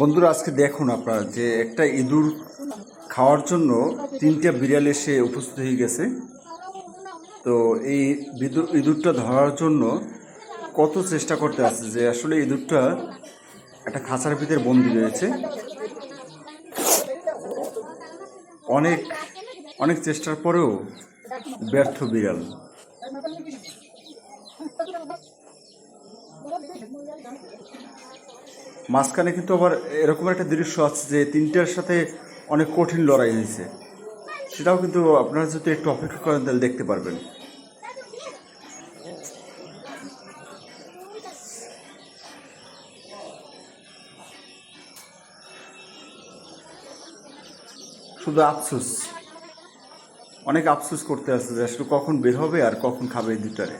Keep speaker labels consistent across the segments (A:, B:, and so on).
A: বন্ধুরা, আজকে দেখুন আপনারা যে একটা ইঁদুর খাওয়ার জন্য 3টা বিড়াল এসে উপস্থিত হয়ে গেছে। তো এই ইঁদুরটা ধরার জন্য কত চেষ্টা করতে আছে, যে আসলে ইঁদুরটা একটা খাঁচার ভিতরে বন্দি রয়েছে। অনেক অনেক চেষ্টার পরেও ব্যর্থ বিড়াল। মাঝখানে কিন্তু আবার এরকম একটা দৃশ্য আছে যে 3টার সাথে অনেক কঠিন লড়াই হয়েছে, সেটাও কিন্তু আপনারা যদি একটু অপেক্ষা করেন তাহলে দেখতে পারবেন। শুধু আফসোস, অনেক আফসোস করতে আছে যে আসলে কখন বের হবে আর কখন খাবে এই দুটারে।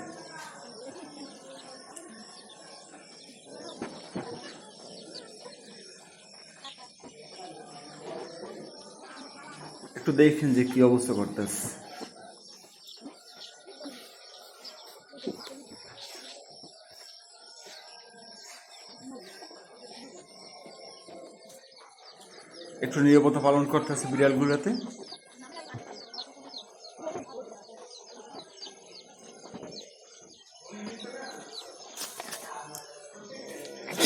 A: একটু দেখেন যে কি অবস্থা করতেছে। একটু নিরাপত্তা পালন করতেছে বিড়ালগুলোতে।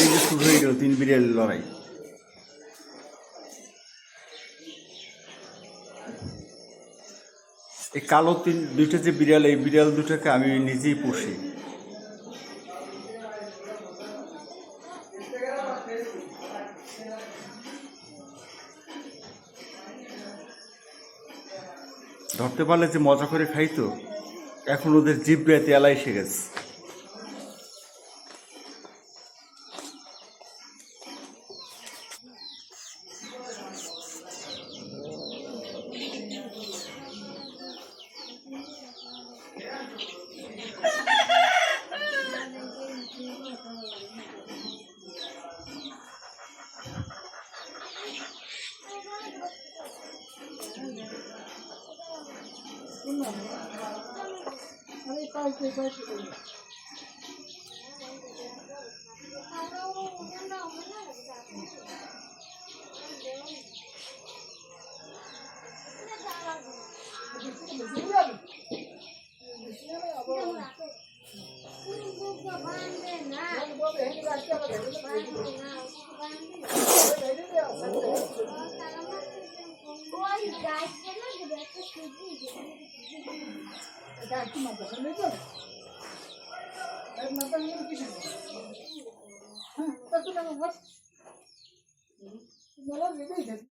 A: এই যে শুরু হয়ে গেল 3 বিড়ালের লড়াই। এই কালো দুইটা যে বিড়াল, এই বিড়াল দুটাকে আমি নিজেই পুষি। ধরতে পারলে যে মজা করে খাইতো, এখন ওদের জিভে তেলা এসে গেছে।